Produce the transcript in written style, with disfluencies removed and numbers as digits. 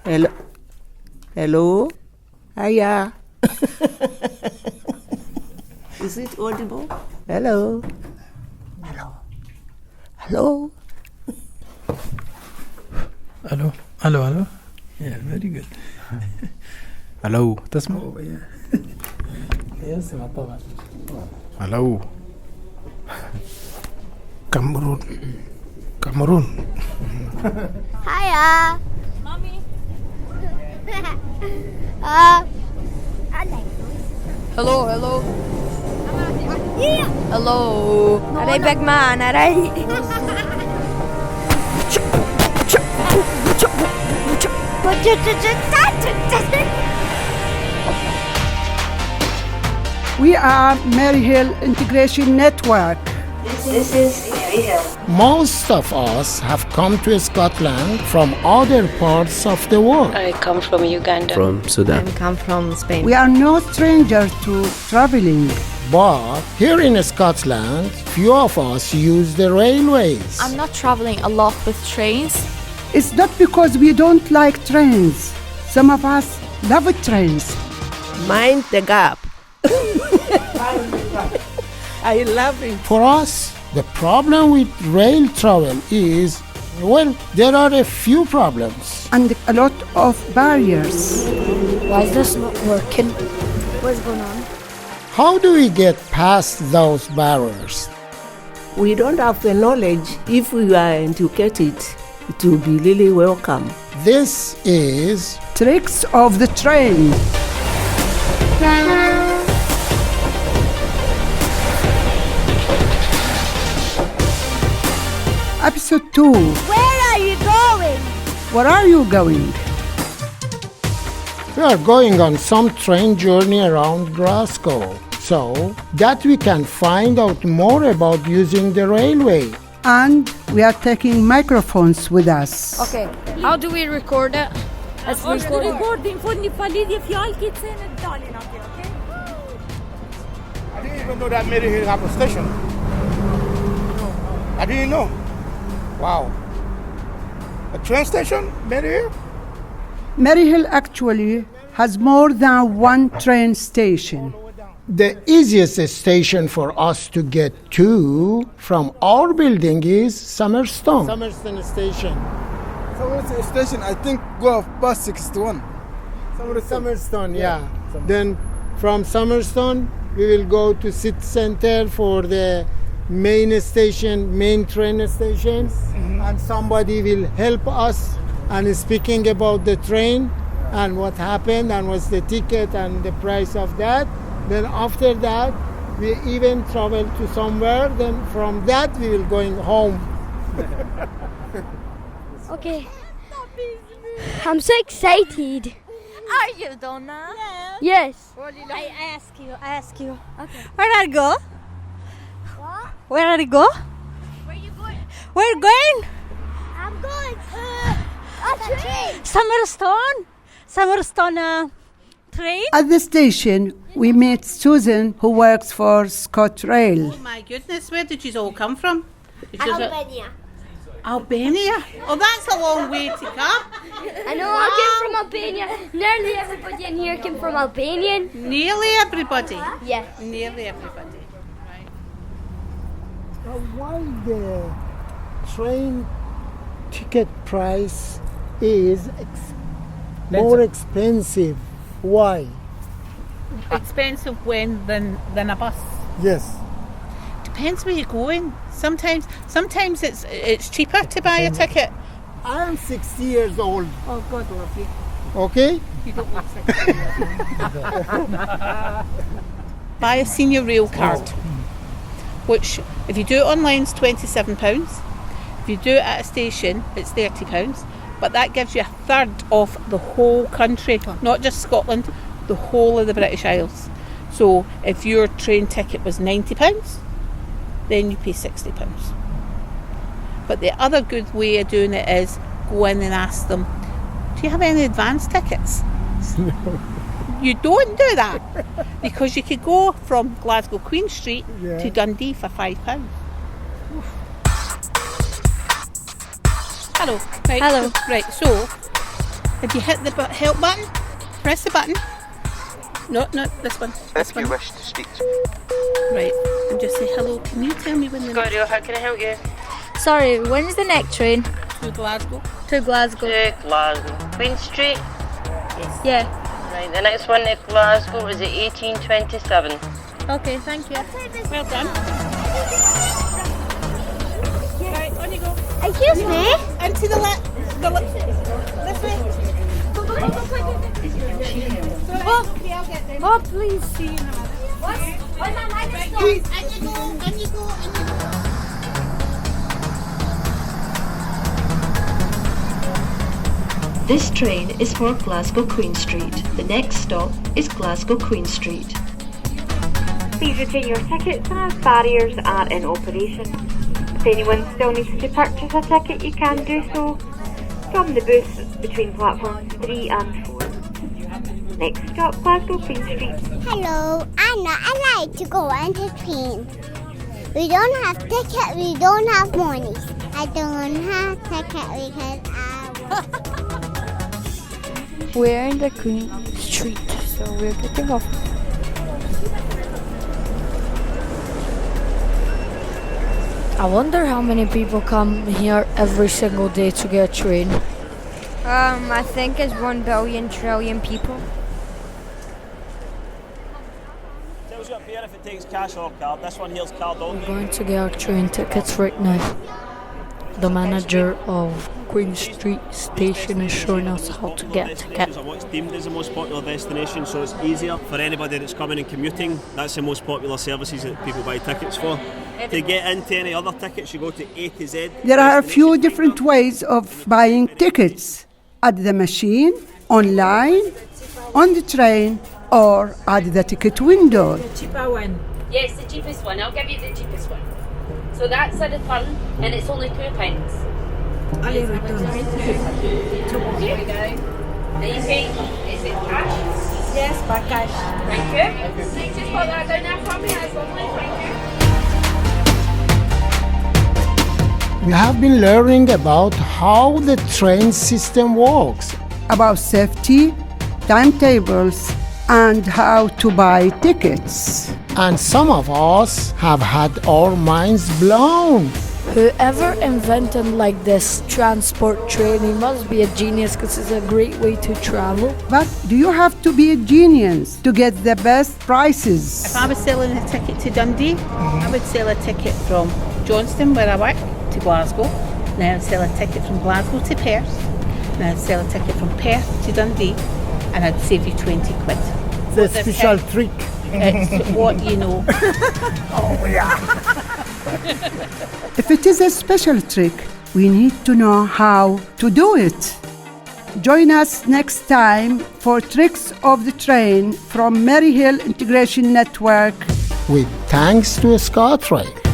Hello? Hello? Hiya. Is it audible? Hello? Hello? Hello? Hello? Hello, hello? Yeah, very good. Hello. تسمع؟ يسمع طبعا. Hello. Cameroon. Cameroon. Hiya. Mommy. Hello. Hello. Aray, big man, aray. We are Maryhill Integration Network. This is Maryhill. Most of us have come to Scotland from other parts of the world. I come from Uganda. From Sudan. Come from Spain. We are no strangers to traveling. But here in Scotland, few of us use the railways. I'm not traveling a lot with trains. It's not because we don't like trains. Some of us love trains. Mind the gap. I love it. For us, the problem with rail travel is, well, there are a few problems. And a lot of barriers. Why is this not working? What's going on? How do we get past those barriers? We don't have the knowledge. If we are educated, it will be really welcome. This is Tricks of the train. Episode 2. Where are you going? Where are you going? we are going on some train journey around Glasgow so that we can find out more about using the railway. And we are taking microphones with us. Okay. How do we record it? Let's record it. Recording for Nifalidi fjalkit sen Italien, okay? I didn't even know that Maryhill have a station. I didn't know. Wow. A train station, Maryhill? Maryhill actually has more than one train station. The easiest station for us to get to from our building is Summerstone. Summerstone Station. Summerstone Station, I think, go off bus 61. Summerstone, yeah. Then from Summerstone, we will go to City Center for the main train station, and somebody will help us and speaking about the train and what happened and what's the ticket and the price of that. Then after that, we even travel to somewhere. Then from that, we will going home. Okay. I'm so excited. Are you, Donna? Yes. I ask you. Okay. Where are you go? What? Where are you go? Where are you going? Where you going? I'm going a train. Summerstone train? At the station, we meet Susan, who works for ScotRail. Oh my goodness, where did you all come from? Albania. Albania? Oh, that's a long way to come. I know I came from Albania. Nearly everybody in here came from Albania. Nearly everybody. Yes. Nearly everybody. Right. Why the train ticket price is more expensive? Why? Expensive when than a bus. Yes. Depends where you're going. Sometimes it's cheaper to buy a ticket. I'm 60 years old. Oh, God love you. Okay? You don't look 60. Buy a senior rail card, which if you do it online is £27. If you do it at a station, it's £30. But that gives you a third of the whole country, not just Scotland, the whole of the British Isles. So if your train ticket was £90, then you pay £60. But the other good way of doing it is go in and ask them, do you have any advance tickets? You don't do that because you could go from Glasgow Queen Street to Dundee for £5. Hello. Right. Hello. Right, so If you hit the help button, press the button. No, this one. This If you one. wish to speak to Right. And just say hello. Can you tell me when the next ScotRail, how can I help you? Sorry, when's the next train? to Glasgow? To Glasgow. To Glasgow. Queen Street? Yeah. Right, the next one to Glasgow is at 1827. Okay, thank you. Well done. Right, on you go. Excuse me? Into the left. This way. Oh, okay, I'll get them. Oh, please. See you in a minute. What? Where's my Right, microphone? please. And you go, and you go, and you go. This train is for Glasgow Queen Street. The next stop is Glasgow Queen Street. Please retain your tickets as barriers are in operation. If anyone still needs to purchase a ticket, you can do so from the booth between platforms 3 and 4. Next stop, Glasgow Queen Street. Hello, Anna. I like to go on the train. We don't have ticket. We don't have money. I don't have ticket because We're in the Queen Street, so we're getting off. I wonder how many people come here every single day to get a train. I think it's 1 billion trillion people. Tells you up here if it takes cash or card. This one here's card only. We're going to get our train tickets right now. The manager of Queen Street Station is showing us how to get a ticket. What's deemed as the most popular destination, so it's easier for anybody that's coming and commuting. That's the most popular services that people buy tickets for. To get into any other tickets, you go to A to Z. There are a few different ways of buying tickets: at the machine, online, on the train, or at the ticket window. Cheaper one. Yes, the cheapest one. I'll give you the cheapest one. So that's a return, and it's only £2. Allez, return. Here we go. Now you pay, is it cash? Yes, by cash. Thank you. Please just put that down there for me, that's lovely, thank you. We have been learning about how the train system works. About safety, timetables, and how to buy tickets. And some of us have had our minds blown. Whoever invented like this transport train, he must be a genius because it's a great way to travel. But do you have to be a genius to get the best prices? If I was selling a ticket to Dundee, I would sell a ticket from Johnston, where I work, to Glasgow. Then I'd sell a ticket from Glasgow to Perth. Then I'd sell a ticket from Perth to Dundee, and I'd save you 20 quid. The special trick. It's what you know. If it is a special trick, we need to know how to do it. Join us next time for Tricks of the Train from Maryhill Integration Network. With thanks to ScotRail.